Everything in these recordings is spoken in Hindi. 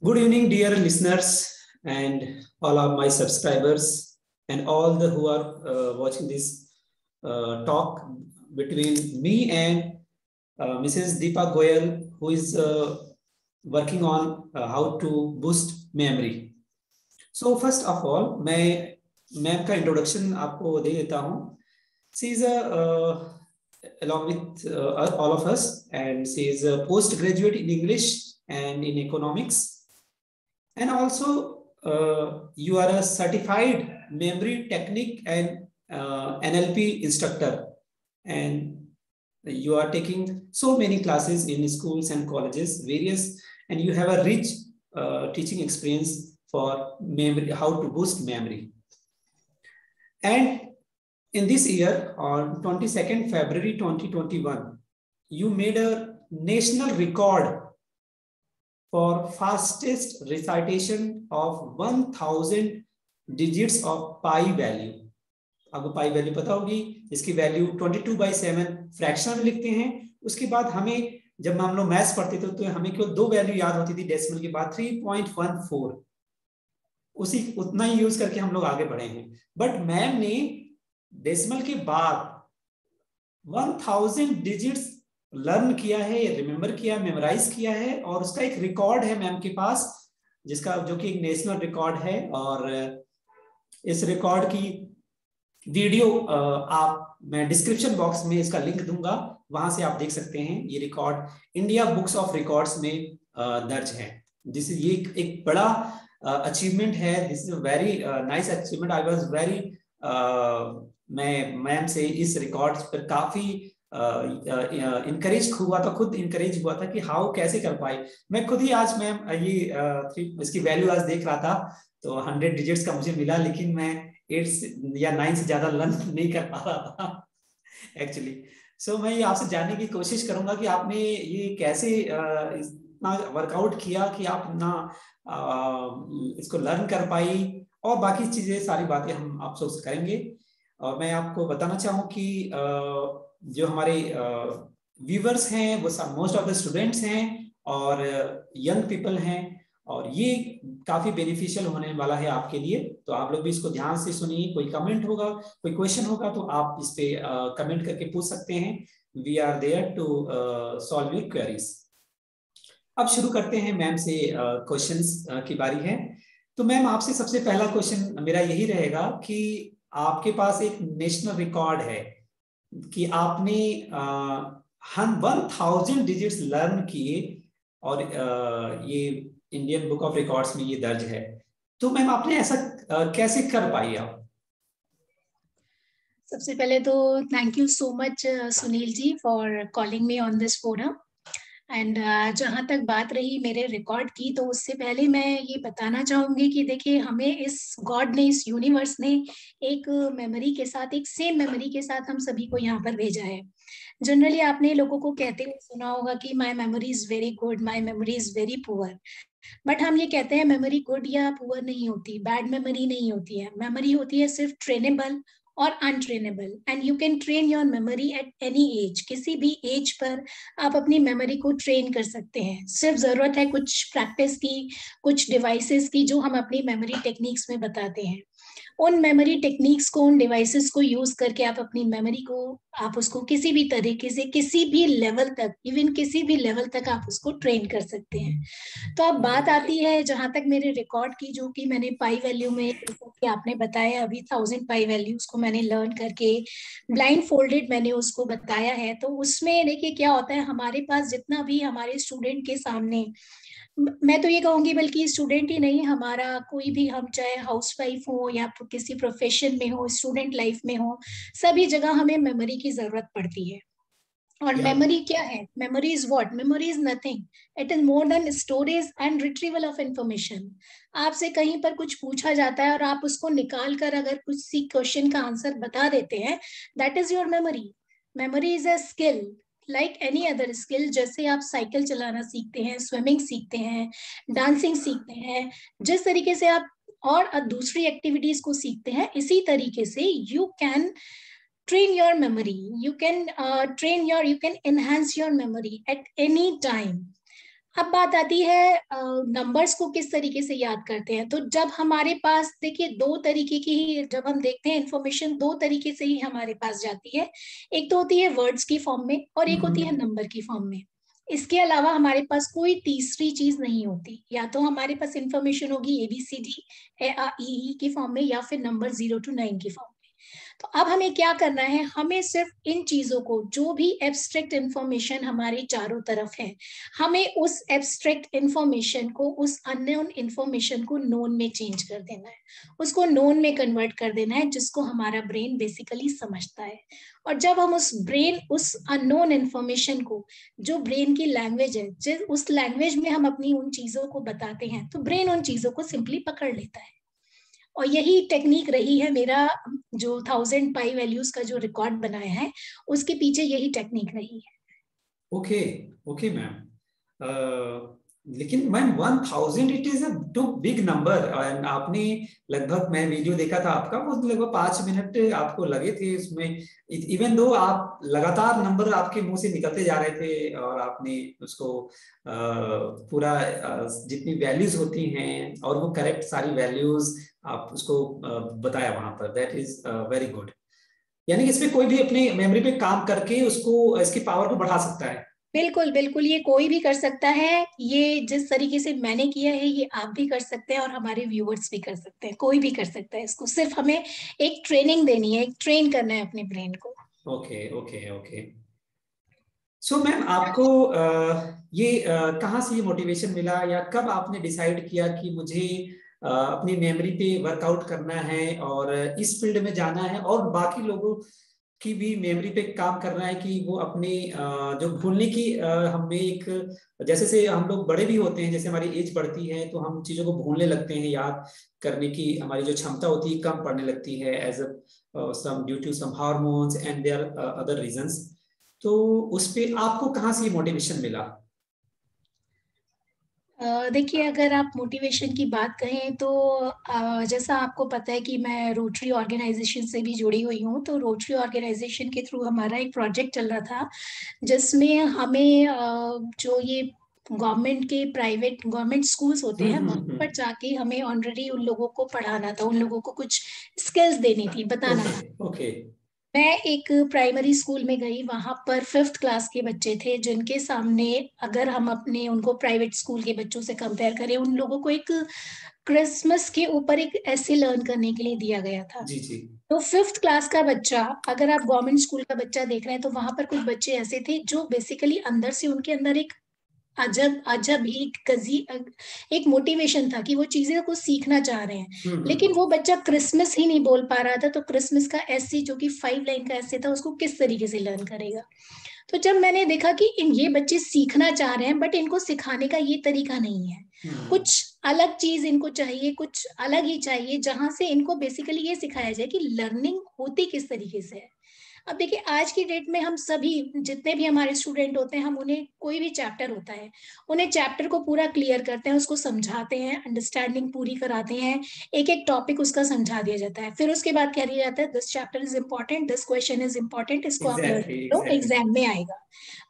Good evening, dear listeners, and all of my subscribers, and all the who are watching this talk between me and Mrs. Deepa Goyal, who is working on how to boost memory. So first of all, मैं मैम का introduction आपको दे देता हूँ. She is along with all of us, and she is a postgraduate in English and in economics. And also, you are a certified memory technique and NLP instructor, and you are taking so many classes in schools and colleges, various, and you have a rich teaching experience for memory, how to boost memory. And in this year, on 22nd February 2021, you made a national record for fastest recitation of 1000 digits of pi value. आपको पाई वैल्यू पता होगी, इसकी वैल्यू 22/7 फ्रैक्शनल में लिखते हैं. उसके बाद हमें जब हम लोग मैथ्स पढ़ते थे तो हमें केवल दो वैल्यू याद होती थी डेसिमल के बाद, 3.14. उसी उतना ही यूज करके हम लोग आगे बढ़े हैं. बट मैम ने डेसिमल के बाद 1000 डिजिट्स लर्न किया है, रिमेम्बर किया, मेमोराइज किया है, और उसका एक रिकॉर्ड है मैम के पास, जिसका जो कि एक नेशनल रिकॉर्ड है. और इस रिकॉर्ड की वीडियो मैं डिस्क्रिप्शन बॉक्स में इसका लिंक दूंगा, वहां से आप देख सकते हैं. ये record India books of records में दर्ज है. ये एक बड़ा अचीवमेंट है. This is a very nice achievement. I was very मैं मैम से इस रिकॉर्ड पर काफी इनकरेज हुआ था, खुद इनकरेज हुआ था कि हाउ कैसे कर पाई. मैं खुद ही आज मैम ये इसकी वैल्यू आज देख रहा था तो 100 डिजिट्स का मुझे मिला, लेकिन मैं 8 या 9 से ज्यादा लर्न नहीं कर पा रहा था एक्चुअली. सो मैं ये आपसे जानने की कोशिश करूंगा कि आपने ये कैसे इतना वर्कआउट किया कि आप इतना इसको लर्न कर पाई, और बाकी चीजें सारी बातें हम आपसे करेंगे. और मैं आपको बताना चाहूँ कि जो हमारे व्यूवर्स हैं वो सब मोस्ट ऑफ द स्टूडेंट्स हैं और यंग पीपल हैं, और ये काफी बेनिफिशियल होने वाला है आपके लिए. तो आप लोग भी इसको ध्यान से सुनिए. कोई कमेंट होगा, कोई क्वेश्चन होगा तो आप इस पे कमेंट करके पूछ सकते हैं. We are there to solve your queries. अब शुरू करते हैं मैम से. क्वेश्चंस की बारी है. तो मैम आपसे सबसे पहला क्वेश्चन मेरा यही रहेगा कि आपके पास एक नेशनल रिकॉर्ड है कि आपने 1000 डिजिट्स लर्न किए, और ये इंडियन बुक ऑफ रिकॉर्ड्स में ये दर्ज है. तो मैम आपने ऐसा कैसे कर पाई आप? सबसे पहले तो thank you so much Sunil ji for calling me on this forum. And जहाँ तक बात रही मेरे रिकॉर्ड की, तो उससे पहले मैं ये बताना चाहूंगी कि देखिए, हमें इस गॉड ने, इस यूनिवर्स ने एक मेमोरी के साथ, एक सेम मेमोरी के साथ हम सभी को यहाँ पर भेजा है. जनरली आपने लोगों को कहते हुए सुना होगा कि my memory is very good, my memory is very poor. But हम ये कहते हैं मेमोरी गुड या पुअर नहीं होती, बैड मेमोरी नहीं होती है. मेमोरी होती है सिर्फ ट्रेनेबल और untrainable. And you can train your memory at any age. किसी भी एज पर आप अपनी मेमोरी को ट्रेन कर सकते हैं. सिर्फ जरूरत है कुछ प्रैक्टिस की, कुछ डिवाइसेस की, जो हम अपनी मेमोरी टेक्निक्स में बताते हैं. उन मेमोरी टेक्निक्स को, उन डिवाइसेस को यूज करके आप अपनी मेमोरी को, आप उसको किसी भी तरीके से, किसी भी लेवल तक, इवन किसी भी लेवल तक आप उसको ट्रेन कर सकते हैं. तो अब बात आती है जहां तक मेरे रिकॉर्ड की, जो कि मैंने पाई वैल्यू में, जैसा कि आपने बताया अभी, 1000 पाई वैल्यूज को मैंने लर्न करके ब्लाइंड फोल्डेड मैंने उसको बताया है. तो उसमें देखिए क्या होता है, हमारे पास जितना भी हमारे स्टूडेंट के सामने, मैं तो ये कहूंगी बल्कि स्टूडेंट ही नहीं, हमारा कोई भी, हम चाहे हाउसवाइफ हो या किसी प्रोफेशन में हो, स्टूडेंट लाइफ में हो, सभी जगह हमें मेमोरी की जरूरत पड़ती है. और मेमोरी क्या है? Memory is what? Memory is nothing. It is more than storage and retrieval of information. आपसे कहीं पर कुछ पूछा जाता है और आप उसको निकाल कर अगर किसी क्वेश्चन का आंसर बता देते हैं, that is your memory. Memory is a skill like any other skill. जैसे आप साइकिल चलाना सीखते हैं, स्विमिंग सीखते हैं, डांसिंग सीखते हैं, जिस तरीके से आप और दूसरी एक्टिविटीज को सीखते हैं, इसी तरीके से you can train your memory. You can you can enhance your memory at any time. अब बात आती है नंबर्स को किस तरीके से याद करते हैं। तो जब हमारे पास देखिए दो तरीके की ही, जब हम देखते हैं इंफॉर्मेशन दो तरीके से ही हमारे पास जाती है। एक तो होती है वर्ड्स की फॉर्म में और एक होती है नंबर की फॉर्म में। इसके अलावा हमारे पास कोई तीसरी चीज नहीं होती। या तो हमारे पास इंफॉर्मेशन होगी ABCD E की फॉर्म में, या फिर नंबर 0 to 9 की फॉर्म में। तो अब हमें क्या करना है, हमें सिर्फ इन चीजों को, जो भी एब्स्ट्रैक्ट इंफॉर्मेशन हमारे चारों तरफ है, हमें उस एब्स्ट्रैक्ट इंफॉर्मेशन को, उस अननोन इंफॉर्मेशन को नोन में चेंज कर देना है, उसको नोन में कन्वर्ट कर देना है, जिसको हमारा ब्रेन बेसिकली समझता है। और जब हम उस अननोन इंफॉर्मेशन को, जो ब्रेन की लैंग्वेज है, जिस उस लैंग्वेज में हम अपनी उन चीजों को बताते हैं, तो ब्रेन उन चीजों को सिंपली पकड़ लेता है। और यही टेक्निक रही है, मेरा जो 1000 पाई वैल्यूज का जो रिकॉर्ड बनाया है, उसके पीछे यही टेक्निक रही है। ओके ओके मैम, लेकिन ma'am 1000 it is a too big number. आपने लगभग, मैं वीडियो देखा था आपका, वो लगभग 5 मिनट आपको लगे थे उसमें। इवन दो आप लगातार नंबर आपके मुंह से निकलते जा रहे थे और आपने उसको पूरा जितनी वैल्यूज होती हैं और वो करेक्ट सारी वैल्यूज आप उसको बताया वहां पर। That is very good. यानी कि इसमें कोई भी अपनी मेमोरी पे काम करके उसको, इसकी पावर को बढ़ा सकता है। बिल्कुल बिल्कुल, ये कोई भी कर सकता है। ये जिस तरीके से मैंने किया है, ये आप भी कर सकते हैं और हमारे व्यूअर्स भी कर सकते हैं। कोई भी कर सकता है इसको, सिर्फ हमें एक ट्रेनिंग देनी है, एक ट्रेन करना है अपने ब्रेन को। Okay okay okay. So ma'am आपको ये कहाँ से ये मोटिवेशन मिला, या कब आपने डिसाइड किया कि मुझे अपनी मेमोरी पे वर्कआउट करना है और इस फील्ड में जाना है और बाकी लोगों की भी मेमोरी पे काम करना है कि वो अपने जो भूलने की हमें एक, जैसे से हम लोग बड़े भी होते हैं, जैसे हमारी एज बढ़ती है तो हम चीजों को भूलने लगते हैं, याद करने की हमारी जो क्षमता होती है कम पड़ने लगती है, as some due to some hormones and their other reasons. तो उस पे आपको कहाँ से ये मोटिवेशन मिला? देखिए, अगर आप मोटिवेशन की बात कहें तो जैसा आपको पता है कि मैं रोटरी ऑर्गेनाइजेशन से भी जुड़ी हुई हूँ। तो रोटरी ऑर्गेनाइजेशन के थ्रू हमारा एक प्रोजेक्ट चल रहा था, जिसमें हमें जो ये गवर्नमेंट स्कूल्स होते हैं, वहां पर जाके हमें ऑलरेडी उन लोगों को पढ़ाना था, उन लोगों को कुछ स्किल्स देनी थी, बताना ओके था। ओके। मैं एक प्राइमरी स्कूल में गई, वहां पर 5th क्लास के बच्चे थे, जिनके सामने, अगर हम अपने उनको प्राइवेट स्कूल के बच्चों से कंपेयर करें, उन लोगों को एक क्रिसमस के ऊपर एक ऐसे लर्न करने के लिए दिया गया था। जी जी। तो 5th क्लास का बच्चा, अगर आप गवर्नमेंट स्कूल का बच्चा देख रहे हैं, तो वहां पर कुछ बच्चे ऐसे थे जो बेसिकली अंदर से, उनके अंदर एक अजब अजब ही एक मोटिवेशन था कि वो चीजें को सीखना चाह रहे हैं। लेकिन वो बच्चा क्रिसमस ही नहीं बोल पा रहा था, तो क्रिसमस का ऐसे, जो कि 5 लाइन का ऐसे था, उसको किस तरीके से लर्न करेगा। तो जब मैंने देखा कि ये बच्चे सीखना चाह रहे हैं, बट इनको सिखाने का ये तरीका नहीं है, कुछ अलग चीज इनको चाहिए, कुछ अलग ही चाहिए, जहां से इनको बेसिकली ये सिखाया जाए कि लर्निंग होती किस तरीके से है। अब देखिए, आज की डेट में हम सभी, जितने भी हमारे स्टूडेंट होते हैं, हम उन्हें, कोई भी चैप्टर होता है, उन्हें चैप्टर को पूरा क्लियर करते हैं, उसको समझाते हैं, अंडरस्टैंडिंग पूरी कराते हैं, एक एक टॉपिक उसका समझा दिया जाता है। फिर उसके बाद कह दिया जाता है, this chapter is important, this question is important, इसको आप लर्न एग्जैक्टली करो, एग्जैक्टली। एग्जाम में आएगा।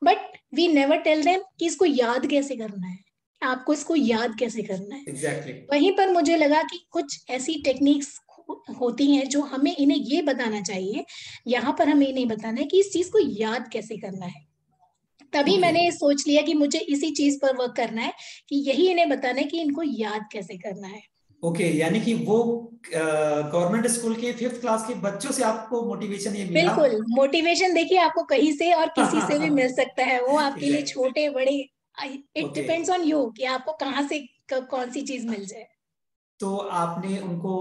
But we never tell them कि इसको याद कैसे करना है, आपको इसको याद कैसे करना है। एग्जैक्टली। वहीं पर मुझे लगा कि कुछ ऐसी टेक्निक्स होती हैं जो हमें इन्हें ये बताना चाहिए, यहाँ पर हमें नहीं बताना है कि इस चीज को याद कैसे करना है। तभी ओके मैंने सोच लिया कि मुझे इसी चीज पर वर्क करना है, कि यही इन्हें बताना है कि इनको याद कैसे करना है। ओके। यानी कि वो गवर्नमेंट स्कूल के 5th क्लास के बच्चों से आपको मोटिवेशन ये मिला? बिल्कुल, मोटिवेशन देखिए आपको कहीं से और किसी से भी मिल सकता है, वो आपके लिए एग्जैक्टली। छोटे बड़े, it okay. Depends on you कि आपको कहाँ से कौन सी चीज मिल जाए। तो आपने उनको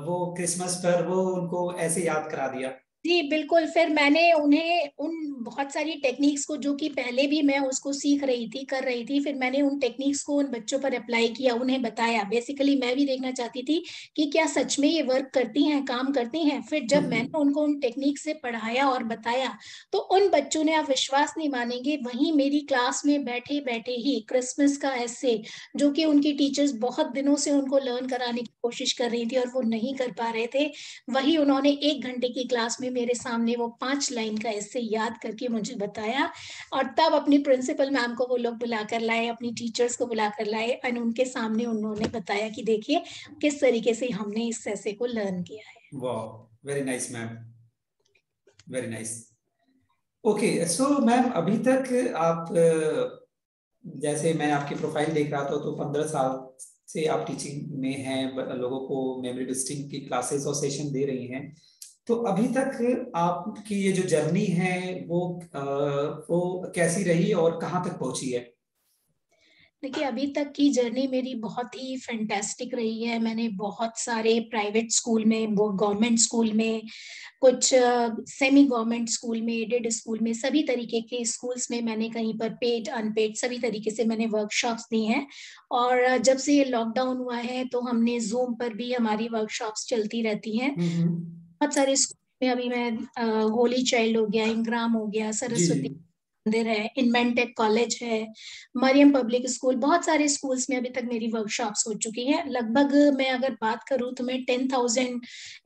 वो क्रिसमस पर वो उनको ऐसे याद करा दिया? जी बिल्कुल, फिर मैंने उन्हें उन बहुत सारी टेक्निक्स को, जो कि पहले भी मैं उसको सीख रही थी, कर रही थी, फिर मैंने उन टेक्निक्स को उन बच्चों पर अप्लाई किया, उन्हें बताया। बेसिकली मैं भी देखना चाहती थी कि क्या सच में ये वर्क करती हैं, काम करती हैं। फिर जब मैंने उनको उन टेक्निक से पढ़ाया और बताया, तो उन बच्चों ने, आप विश्वास नहीं मानेंगे, वहीं मेरी क्लास में बैठे बैठे ही क्रिसमस का ऐसे, जो कि उनकी टीचर्स बहुत दिनों से उनको लर्न कराने की कोशिश कर रही थी और वो नहीं कर पा रहे थे, वही उन्होंने 1 घंटे की क्लास में मेरे सामने वो 5 लाइन का ऐसे याद करके मुझे बताया, और तब अपनी प्रिंसिपल मैम को वो लोग बुलाकर लाए, अपनी टीचर्स को बुलाकर लाए, और उनके सामने उन्होंने बताया कि देखिए किस तरीके से हमने इस ऐसे को लर्न किया है। वाह, very nice ma'am, very nice. Okay, so ma'am अभी तक आप जैसे मैं आपकी प्रोफाइल देख रहा था तो 15 साल से आप टीचिंग में हैं, लोगों को मेमोरी बिल्डिंग की क्लासेस और सेशन दे रही हैं। तो अभी तक आपकी ये जो जर्नी है वो कैसी रही और कहाँ तक पहुंची है? देखिए, अभी तक की जर्नी मेरी बहुत ही फैंटास्टिक रही है। मैंने बहुत सारे प्राइवेट स्कूल में, वो गवर्नमेंट स्कूल में, कुछ सेमी गवर्नमेंट स्कूल में, एडेड स्कूल में, सभी तरीके के स्कूल्स में मैंने कहीं पर पेड अनपेड सभी तरीके से मैंने वर्कशॉप्स दी हैं। और जब से ये लॉकडाउन हुआ है तो हमने जूम पर भी हमारी वर्कशॉप्स चलती रहती हैं। बहुत सारे स्कूल में अभी मैं होली चाइल्ड हो गया, इंग्राम हो गया, जी जी। सरस्वती मंदिर है, इन्वेंटेक कॉलेज है, मरियम पब्लिक स्कूल, बहुत सारे स्कूल्स में अभी तक मेरी वर्कशॉप्स हो चुकी हैं। लगभग मैं अगर बात करूं तो मैं 10,000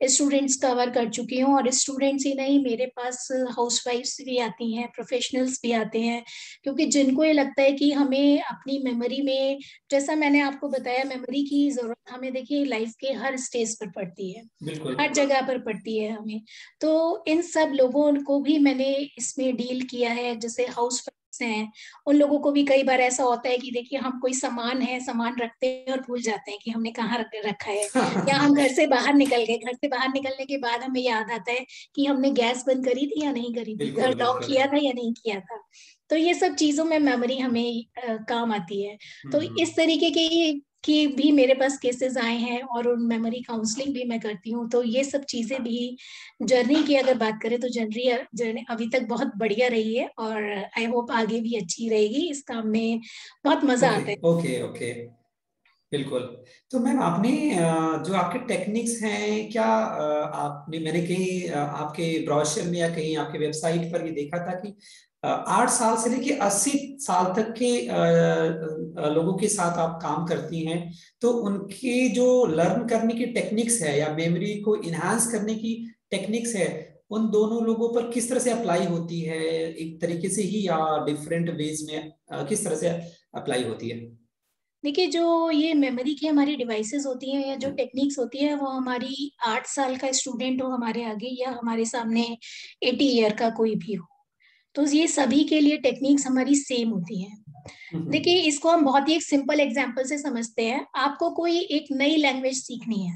स्टूडेंट्स कवर कर चुकी हूं। और स्टूडेंट्स ही नहीं, मेरे पास हाउसवाइफ्स भी आती हैं, प्रोफेशनल्स भी आते हैं, क्योंकि जिनको ये लगता है कि हमें अपनी मेमोरी में, जैसा मैंने आपको बताया, मेमोरी की जरूरत हमें देखिए लाइफ के हर स्टेज पर पड़ती है, बिल्कुल। हर जगह पर पड़ती है हमें। तो इन सब लोगों को भी मैंने इसमें डील किया है। जैसे हाउस हैं, उन लोगों को भी कई बार ऐसा होता है कि देखिए हम कोई सामान है, सामान रखते हैं और भूल जाते हैं कि हमने कहाँ रखा है, या हम घर से बाहर निकल गए, घर से बाहर निकलने के बाद हमें याद आता है कि हमने गैस बंद करी थी या नहीं करी थी, बिल्कुल घर लॉक बिल्कुल। किया था या नहीं किया था। तो ये सब चीजों में मेमोरी हमें काम आती है। तो इस तरीके की भी मेरे पास केसेस आए हैं, और उन मेमोरी काउंसलिंग भी मैं करती हूँ। तो ये सब चीजें भी, जर्नी की अगर बात करें तो जर्नी अभी तक बहुत बढ़िया रही है, और आई होप आगे भी अच्छी रहेगी। इस काम में बहुत मजा ओके आता है। ओके ओके, बिल्कुल। तो मैम आपने जो आपके टेक्निक्स हैं, क्या आपने, मैंने कहीं आपके ब्रोशर में या कहीं आपके वेबसाइट पर ये देखा था कि 8 साल से लेके 80 साल तक के लोगों के साथ आप काम करती हैं। तो उनके जो लर्न करने की टेक्निक्स है या मेमोरी को इनहांस करने की टेक्निक्स है, उन दोनों लोगों पर किस तरह से अप्लाई होती है? एक तरीके से ही या डिफरेंट वेज में किस तरह से अप्लाई होती है? देखिए, जो ये मेमोरी की हमारी डिवाइसेस होती हैं या जो टेक्निक्स होती है, वो हमारी 8 साल का स्टूडेंट हो हमारे आगे, या हमारे सामने 80 ईयर का कोई भी हो, तो ये सभी के लिए टेक्निक्स हमारी सेम होती हैं। देखिए, इसको हम बहुत ही एक सिंपल एग्जांपल से समझते हैं। आपको कोई एक नई लैंग्वेज सीखनी है,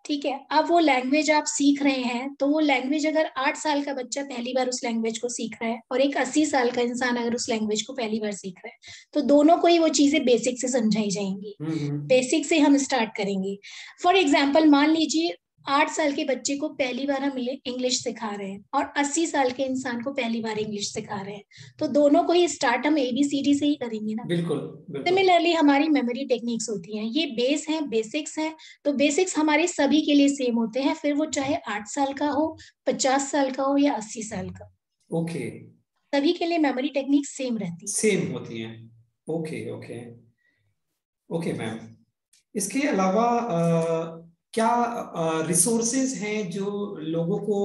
ठीक है। अब वो लैंग्वेज आप सीख रहे हैं, तो वो लैंग्वेज अगर 8 साल का बच्चा पहली बार उस लैंग्वेज को सीख रहा है, और एक 80 साल का इंसान अगर उस लैंग्वेज को पहली बार सीख रहा है, तो दोनों को ही वो चीजें बेसिक से समझाई जाएंगी। बेसिक से हम स्टार्ट करेंगे। फॉर एग्जाम्पल, मान लीजिए 8 साल के बच्चे को पहली बार हम इंग्लिश सिखा रहे हैं, और 80 साल के इंसान को पहली बार इंग्लिश सिखा रहे हैं, तो दोनों को ही स्टार्ट हम ABCD से ही करेंगे ना। बिल्कुल बिल्कुल। सिमिलरली हमारी मेमोरी टेक्निक्स होती हैं, ये बेस हैं, बेसिक्स हैं। तो बेसिक्स हमारे सभी के लिए सेम होते हैं, फिर वो चाहे 8 साल का हो, 50 साल का हो, या 80 साल का, ओके, सभी के लिए मेमोरी टेक्निक सेम रहती है। सेम होती हैं। Okay okay okay ma'am. इसके अलावा क्या रिसोर्सेज हैं जो लोगों को,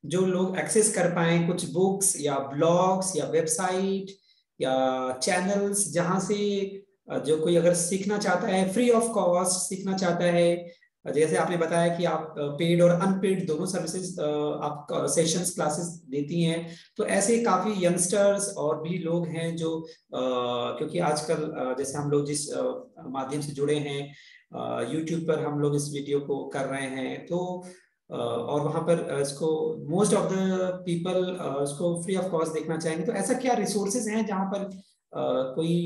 जो लोग एक्सेस कर पाए, कुछ बुक्स या ब्लॉग्स या वेबसाइट या चैनल्स, जहां से जो कोई अगर सीखना चाहता है, फ्री ऑफ कॉस्ट सीखना चाहता है? जैसे आपने बताया कि आप पेड और अनपेड दोनों सर्विसेज आप सेशंस क्लासेस देती हैं, तो ऐसे काफी यंगस्टर्स और भी लोग हैं जो क्योंकि आजकल जैसे हम लोग जिस माध्यम से जुड़े हैं, यूट्यूब पर हम लोग इस वीडियो को कर रहे हैं, तो और वहां पर इसको मोस्ट ऑफ द पीपल इसको फ्री ऑफ कॉस्ट देखना चाहेंगे। तो ऐसा क्या रिसोर्सेज हैं जहां पर कोई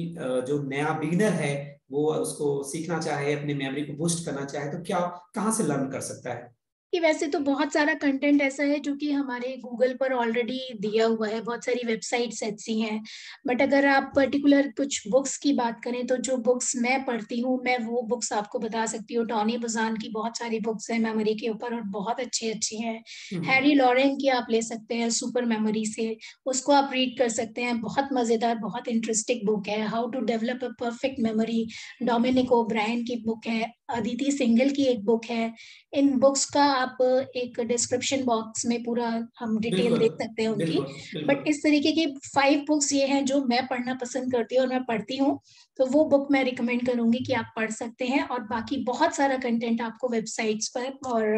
जो नया बिगिनर है वो उसको सीखना चाहे, अपनी मेमोरी को बूस्ट करना चाहे, तो क्या, कहाँ से लर्न कर सकता है? कि वैसे तो बहुत सारा कंटेंट ऐसा है जो कि हमारे गूगल पर ऑलरेडी दिया हुआ है, बहुत सारी वेबसाइट्स ऐसी हैं। बट अगर आप पर्टिकुलर कुछ बुक्स की बात करें, तो जो बुक्स मैं पढ़ती हूँ, मैं वो बुक्स आपको बता सकती हूँ। टॉनी बुजान की बहुत सारी बुक्स हैं मेमोरी के ऊपर, और बहुत अच्छी अच्छी हैं। हैरी लॉरेन की आप ले सकते हैं, सुपर मेमोरी से, उसको आप रीड कर सकते हैं। बहुत मजेदार, बहुत इंटरेस्टिंग बुक है। How to develop a perfect memory, Dominic O'Brien की बुक है। अदिति सिंघल की एक बुक है। इन बुक्स का आप एक डिस्क्रिप्शन बॉक्स में पूरा हम डिटेल देख सकते हैं उनकी। बट इस तरीके की 5 बुक्स ये हैं जो मैं पढ़ना पसंद करती हूँ और मैं पढ़ती हूँ, तो वो बुक मैं रिकमेंड करूंगी कि आप पढ़ सकते हैं। और बाकी बहुत सारा कंटेंट आपको वेबसाइट्स पर और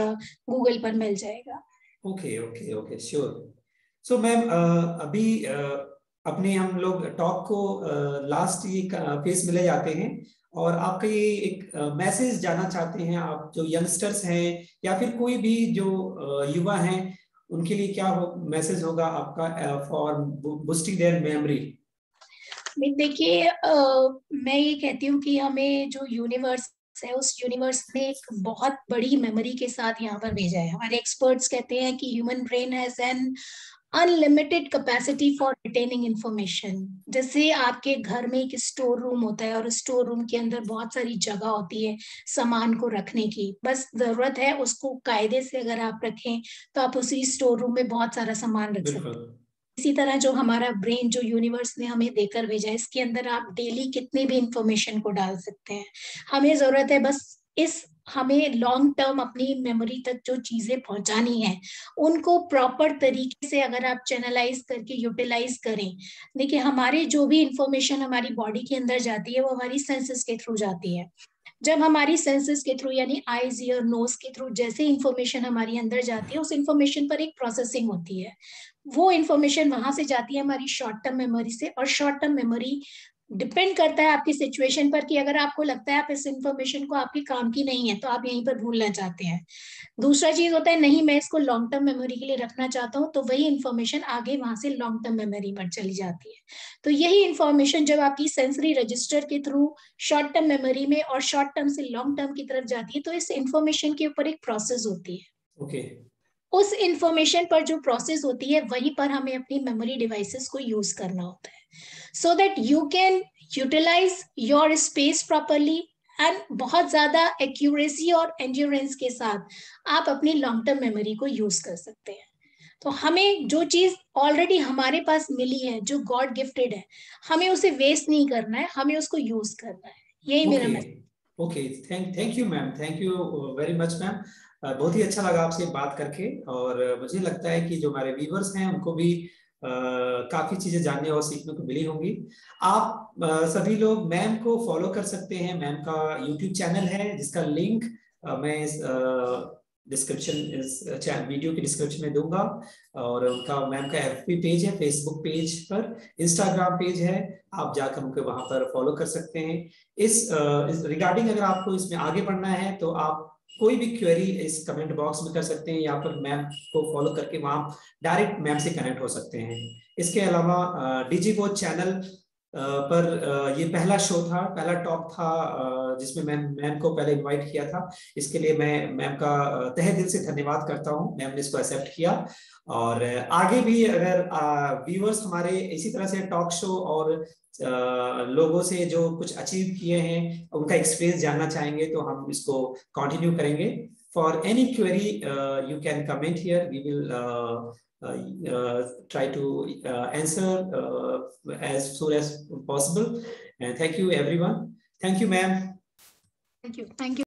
गूगल पर मिल जाएगा। Okay okay okay, sure. So ma'am, अभी अपने हम लोग टॉक को लास्ट ये फेज में ले जाते हैं, और आपका ये एक मैसेज जानना चाहते हैं, आप जो यंगस्टर्स हैं या फिर कोई भी जो युवा हैं, उनके लिए क्या मैसेज होगा आपका फॉर बूस्टिंग देयर मेमोरी? देखिए, मैं ये कहती हूँ कि हमें जो यूनिवर्स है, उस यूनिवर्स ने एक बहुत बड़ी मेमोरी के साथ यहाँ पर भेजा है। हमारे एक्सपर्ट्स कहते हैं कि human brain has an unlimited capacity for retaining information. जैसे आपके घर में एक स्टोर रूम होता है और स्टोर रूम के अंदर बहुत सारी जगह होती है सामान को रखने की, बस जरूरत है उसको कायदे से अगर आप रखें तो आप उसी स्टोर रूम में बहुत सारा सामान रख सकते हैं। इसी तरह जो हमारा ब्रेन, जो यूनिवर्स ने हमें देकर भेजा है, इसके अंदर आप डेली कितने भी इंफॉर्मेशन को डाल सकते हैं। हमें जरूरत है बस हमें लॉन्ग टर्म अपनी मेमोरी तक जो चीजें पहुंचानी है उनको प्रॉपर तरीके से अगर आप चैनलाइज करके यूटिलाइज करें। देखिए, हमारी जो भी इंफॉर्मेशन हमारी बॉडी के अंदर जाती है वो हमारी सेंसेस के थ्रू जाती है। जब हमारी सेंसेस के थ्रू यानी आईज, ईयर, नोज के थ्रू जैसे इंफॉर्मेशन हमारी अंदर जाती है, उस इंफॉर्मेशन पर एक प्रोसेसिंग होती है। वो इंफॉर्मेशन वहां से जाती है हमारी शॉर्ट टर्म मेमोरी से। और शॉर्ट टर्म मेमोरी डिपेंड करता है आपकी सिचुएशन पर कि अगर आपको लगता है आप इस इंफॉर्मेशन को आपके काम की नहीं है तो आप यहीं पर भूलना चाहते हैं। दूसरा चीज होता है नहीं, मैं इसको लॉन्ग टर्म मेमोरी के लिए रखना चाहता हूँ, तो वही इंफॉर्मेशन आगे वहां से लॉन्ग टर्म मेमोरी पर चली जाती है। तो यही इंफॉर्मेशन जब आपकी सेंसरी रजिस्टर के थ्रू शॉर्ट टर्म मेमोरी में और शॉर्ट टर्म से लॉन्ग टर्म की तरफ जाती है, तो इस इंफॉर्मेशन के ऊपर एक प्रोसेस होती है। ओके। उस इंफॉर्मेशन पर जो प्रोसेस होती है वहीं पर हमें अपनी मेमोरी डिवाइसेस को यूज करना होता है, so that you can utilise your space properly and बहुत ज्यादा एक्यूरेसी और एंड्योरेंस के साथ आप अपनी लॉन्ग टर्म मेमोरी को यूज कर सकते हैं। तो हमें जो चीज ऑलरेडी हमारे पास मिली है, जो गॉड गिफ्टेड है, हमें उसे वेस्ट नहीं करना है, हमें उसको यूज करना है। यही मेरा message. Okay, thank you ma'am, thank you very much ma'am. बहुत ही अच्छा लगा आपसे बात करके, और मुझे लगता है कि जो हमारे व्यूवर्स हैं उनको भी काफी चीजें जानने और सीखने को मिली होंगी। आप सभी लोग मैम को फॉलो कर सकते हैं। मैम का यूट्यूब चैनल है जिसका लिंक मैं डिस्क्रिप्शन, इस वीडियो की डिस्क्रिप्शन में दूंगा। और उनका, मैम का एफबी पेज है, फेसबुक पेज पर, इंस्टाग्राम पेज है, आप जाकर उनको वहां पर फॉलो कर सकते हैं। इस रिगार्डिंग अगर आपको इसमें आगे बढ़ना है तो आप कोई भी क्वेरी इस कमेंट बॉक्स में कर सकते हैं, या पर मैम को फॉलो करके वहां डायरेक्ट मैम से कनेक्ट हो सकते हैं। इसके अलावा डिजीबोथ चैनल पर ये पहला शो था, पहला टॉक था जिसमें मैम को पहले इनवाइट किया था। इसके लिए मैं मैम का तहे दिल से धन्यवाद करता हूँ, मैम ने इसको एक्सेप्ट किया। और आगे भी अगर व्यूअर्स हमारे इसी तरह से टॉक शो और लोगों से जो कुछ अचीव किए हैं उनका एक्सपीरियंस जानना चाहेंगे तो हम इसको कंटिन्यू करेंगे। For any query you can comment here, we will try to answer as soon as possible. And thank you everyone. Thank you ma'am. Thank you. Thank you.